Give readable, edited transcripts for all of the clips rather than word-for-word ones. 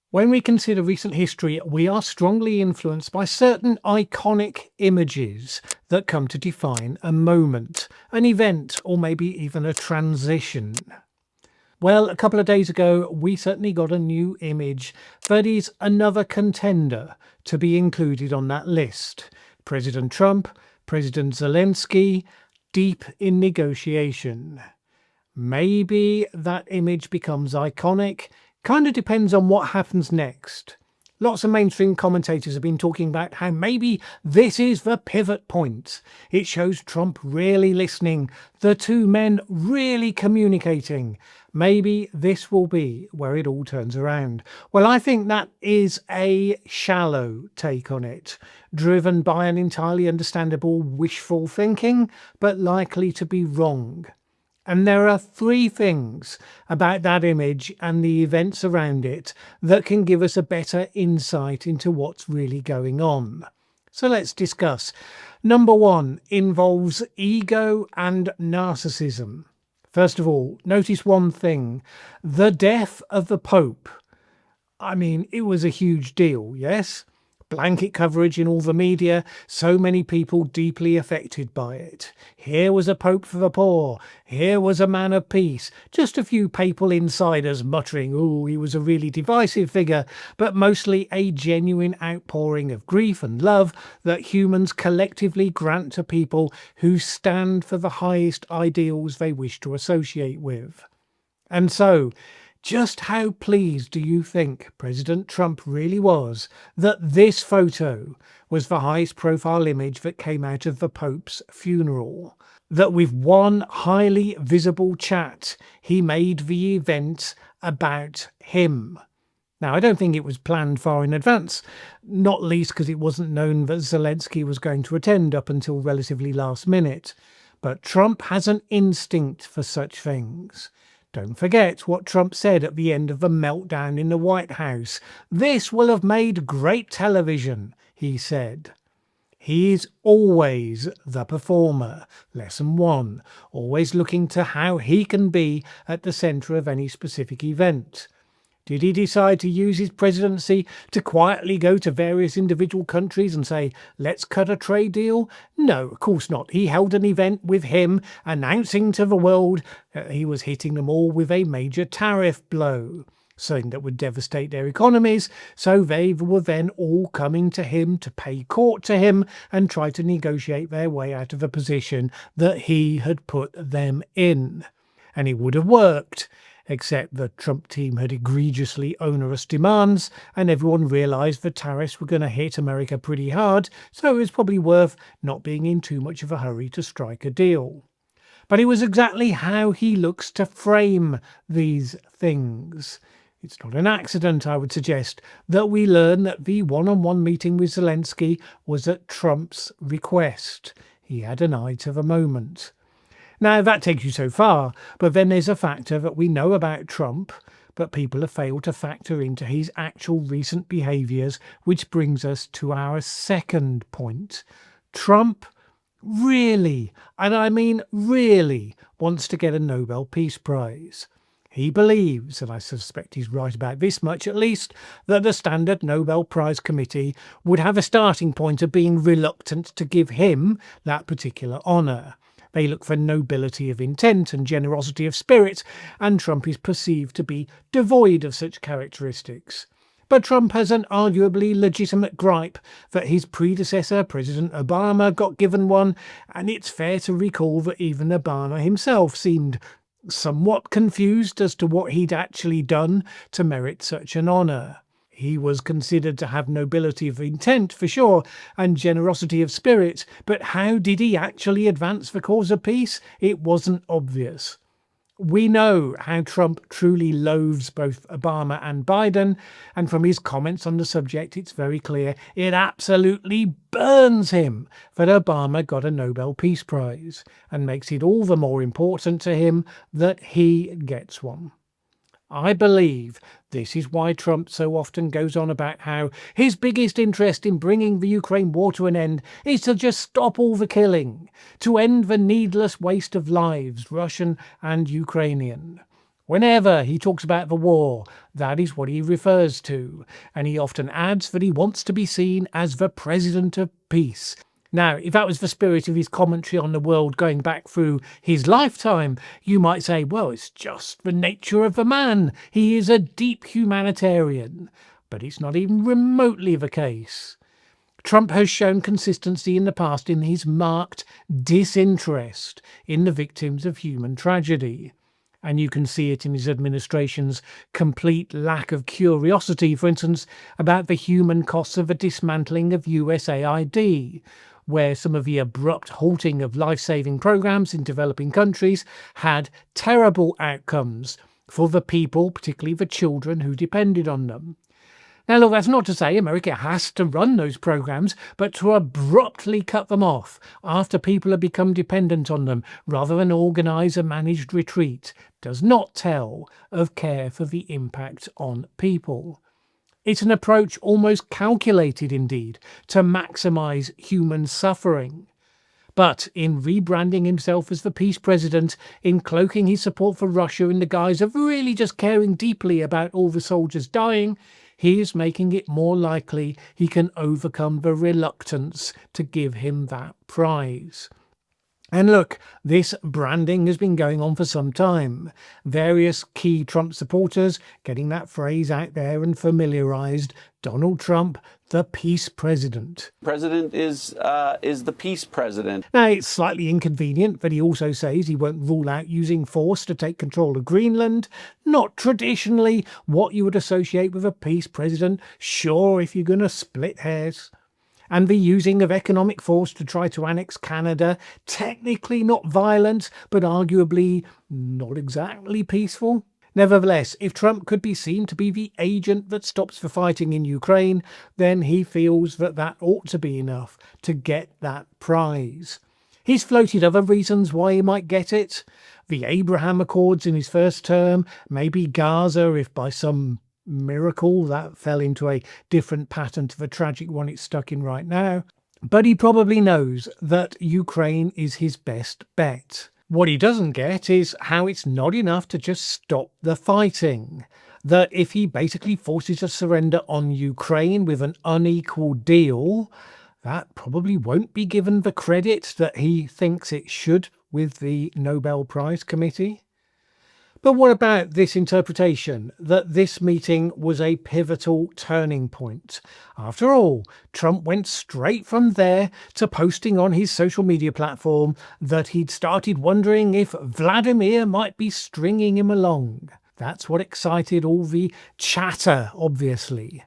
When we consider recent history, we are strongly influenced by certain iconic images that come to define a moment, an event, or maybe even a transition. Well, a couple of days ago, we certainly got a new image that is another contender to be included on that list. President Trump, President Zelensky, deep in negotiation. Maybe that image becomes iconic. Kind of depends on what happens next. Lots of mainstream commentators have been talking about how maybe this is the pivot point. It shows Trump really listening, the two men really communicating. Maybe this will be where it all turns around. Well, I think that is a shallow take on it, driven by an entirely understandable wishful thinking, but likely to be wrong. And there are three things about that image and the events around it that can give us a better insight into what's really going on. So let's discuss. Number one involves ego and narcissism. First of all, notice one thing. The death of the Pope. I mean, it was a huge deal, yes? Blanket coverage in all the media, so many people deeply affected by it. Here was a pope for the poor, here was a man of peace. Just a few papal insiders muttering, oh, he was a really divisive figure, but mostly a genuine outpouring of grief and love that humans collectively grant to people who stand for the highest ideals they wish to associate with. And so, just how pleased do you think President Trump really was that this photo was the highest profile image that came out of the Pope's funeral? That with one highly visible chat, he made the event about him. Now, I don't think it was planned far in advance, not least because it wasn't known that Zelensky was going to attend up until relatively last minute. But Trump has an instinct for such things. Don't forget what Trump said at the end of the meltdown in the White House. This will have made great television, he said. He is always the performer. Lesson one, always looking to how he can be at the centre of any specific event. Did he decide to use his presidency to quietly go to various individual countries and say, let's cut a trade deal? No, of course not. He held an event with him, announcing to the world that he was hitting them all with a major tariff blow, something that would devastate their economies, so they were then all coming to him to pay court to him and try to negotiate their way out of a position that he had put them in. And it would have worked, except the Trump team had egregiously onerous demands, and everyone realised the tariffs were going to hit America pretty hard, so it was probably worth not being in too much of a hurry to strike a deal. But it was exactly how he looks to frame these things. It's not an accident, I would suggest, that we learn that the one-on-one meeting with Zelensky was at Trump's request. He had an eye to the moment. Now, that takes you so far, but then there's a factor that we know about Trump, but people have failed to factor into his actual recent behaviours, which brings us to our second point. Trump really, and I mean really, wants to get a Nobel Peace Prize. He believes, and I suspect he's right about this much at least, that the standard Nobel Prize Committee would have a starting point of being reluctant to give him that particular honour. They look for nobility of intent and generosity of spirit, and Trump is perceived to be devoid of such characteristics. But Trump has an arguably legitimate gripe that his predecessor, President Obama, got given one, and it's fair to recall that even Obama himself seemed somewhat confused as to what he'd actually done to merit such an honour. He was considered to have nobility of intent, for sure, and generosity of spirit, but how did he actually advance the cause of peace? It wasn't obvious. We know how Trump truly loathes both Obama and Biden, and from his comments on the subject, it's very clear it absolutely burns him that Obama got a Nobel Peace Prize, and makes it all the more important to him that he gets one. I believe this is why Trump so often goes on about how his biggest interest in bringing the Ukraine war to an end is to just stop all the killing, to end the needless waste of lives, Russian and Ukrainian. Whenever he talks about the war, that is what he refers to, and he often adds that he wants to be seen as the President of Peace. Now, if that was the spirit of his commentary on the world going back through his lifetime, you might say, well, it's just the nature of the man. He is a deep humanitarian. But it's not even remotely the case. Trump has shown consistency in the past in his marked disinterest in the victims of human tragedy. And you can see it in his administration's complete lack of curiosity, for instance, about the human costs of the dismantling of USAID, where some of the abrupt halting of life-saving programs in developing countries had terrible outcomes for the people, particularly the children who depended on them. Now, look, that's not to say America has to run those programs, but to abruptly cut them off after people have become dependent on them, rather than organise a managed retreat, does not tell of care for the impact on people. It's an approach almost calculated, indeed, to maximise human suffering. But in rebranding himself as the peace president, in cloaking his support for Russia in the guise of really just caring deeply about all the soldiers dying, he is making it more likely he can overcome the reluctance to give him that prize. And look, this branding has been going on for some time. Various key Trump supporters getting that phrase out there and familiarized. Donald Trump, the peace president. President is the peace president. Now, it's slightly inconvenient that he also says he won't rule out using force to take control of Greenland. Not traditionally what you would associate with a peace president. Sure, if you're going to split hairs. And the using of economic force to try to annex Canada, technically not violent, but arguably not exactly peaceful. Nevertheless, if Trump could be seen to be the agent that stops the fighting in Ukraine, then he feels that that ought to be enough to get that prize. He's floated other reasons why he might get it. The Abraham Accords in his first term, maybe Gaza if by some miracle that fell into a different pattern to the tragic one it's stuck in right now. But he probably knows that Ukraine is his best bet. What he doesn't get is how it's not enough to just stop the fighting. That if he basically forces a surrender on Ukraine with an unequal deal, that probably won't be given the credit that he thinks it should with the Nobel Prize Committee. But what about this interpretation that this meeting was a pivotal turning point? After all, Trump went straight from there to posting on his social media platform that he'd started wondering if Vladimir might be stringing him along. That's what excited all the chatter, obviously.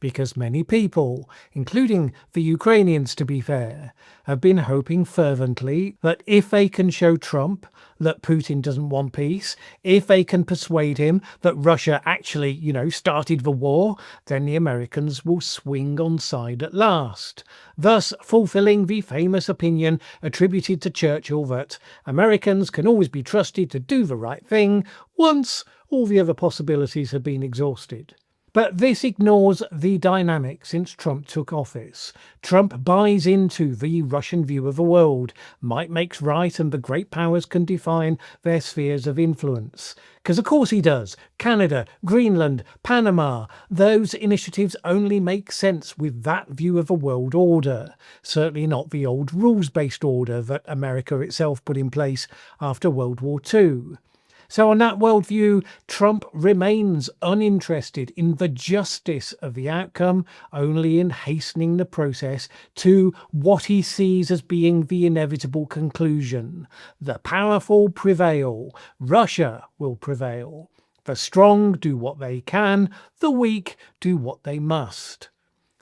Because many people, including the Ukrainians to be fair, have been hoping fervently that if they can show Trump that Putin doesn't want peace, if they can persuade him that Russia actually, started the war, then the Americans will swing on side at last, thus fulfilling the famous opinion attributed to Churchill that Americans can always be trusted to do the right thing once all the other possibilities have been exhausted. But this ignores the dynamic since Trump took office. Trump buys into the Russian view of the world. Might makes right and the great powers can define their spheres of influence. Because of course he does. Canada, Greenland, Panama, those initiatives only make sense with that view of the world order. Certainly not the old rules-based order that America itself put in place after World War II. So on that worldview, Trump remains uninterested in the justice of the outcome, only in hastening the process to what he sees as being the inevitable conclusion. The powerful prevail. Russia will prevail. The strong do what they can. The weak do what they must.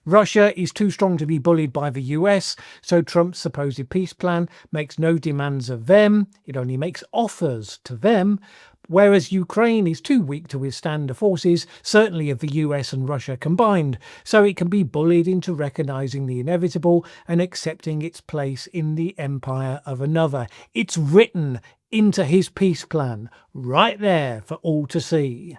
Russia is too strong to be bullied by the US, so Trump's supposed peace plan makes no demands of them, it only makes offers to them, whereas Ukraine is too weak to withstand the forces, certainly of the US and Russia combined, so it can be bullied into recognising the inevitable and accepting its place in the empire of another. It's written into his peace plan, right there for all to see.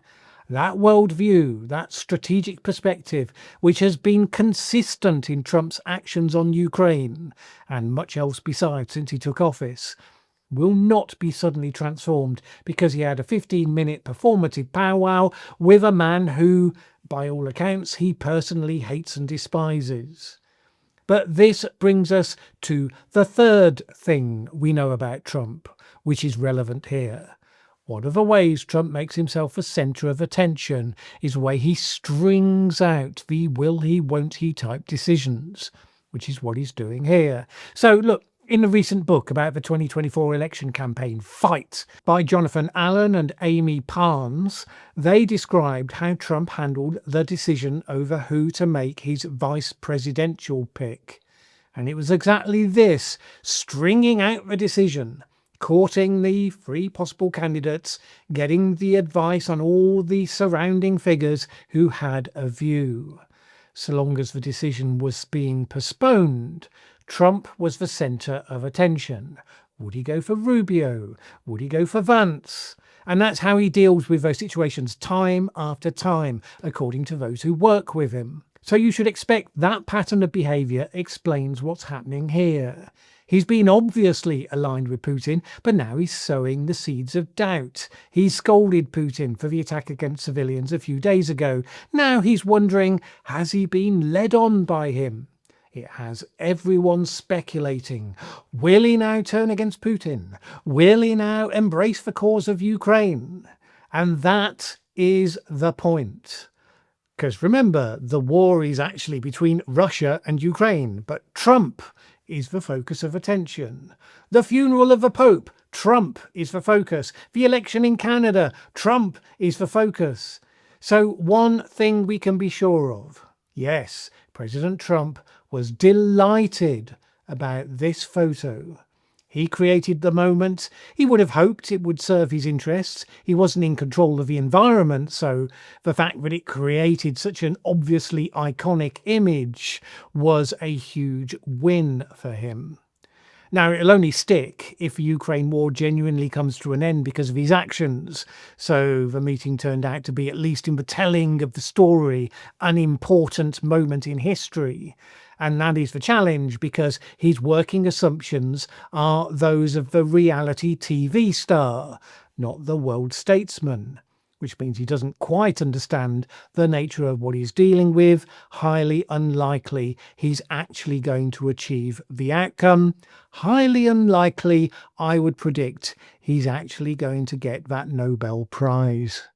That worldview, that strategic perspective, which has been consistent in Trump's actions on Ukraine, and much else besides since he took office, will not be suddenly transformed because he had a 15-minute performative powwow with a man who, by all accounts, he personally hates and despises. But this brings us to the third thing we know about Trump, which is relevant here. One of the ways Trump makes himself a centre of attention is the way he strings out the will he, won't he type decisions, which is what he's doing here. So look, in the recent book about the 2024 election campaign, Fight, by Jonathan Allen and Amy Parnes, they described how Trump handled the decision over who to make his vice presidential pick. And it was exactly this, stringing out the decision, courting the three possible candidates, getting the advice on all the surrounding figures who had a view. So long as the decision was being postponed, Trump was the centre of attention. Would he go for Rubio? Would he go for Vance? And that's how he deals with those situations time after time, according to those who work with him. So you should expect that pattern of behaviour explains what's happening here. He's been obviously aligned with Putin, but now he's sowing the seeds of doubt. He scolded Putin for the attack against civilians a few days ago. Now he's wondering, has he been led on by him? It has everyone speculating. Will he now turn against Putin? Will he now embrace the cause of Ukraine? And that is the point. Because remember, the war is actually between Russia and Ukraine, but Trump is the focus of attention. The funeral of the Pope, Trump is the focus. The election in Canada, Trump is the focus. So one thing we can be sure of, yes, President Trump was delighted about this photo. He created the moment. He would have hoped it would serve his interests. He wasn't in control of the environment, so the fact that it created such an obviously iconic image was a huge win for him. Now, it'll only stick if the Ukraine war genuinely comes to an end because of his actions. So the meeting turned out to be, at least in the telling of the story, an important moment in history. And that is the challenge, because his working assumptions are those of the reality TV star, not the world statesman, which means he doesn't quite understand the nature of what he's dealing with. Highly unlikely he's actually going to achieve the outcome. Highly unlikely, I would predict, he's actually going to get that Nobel Prize.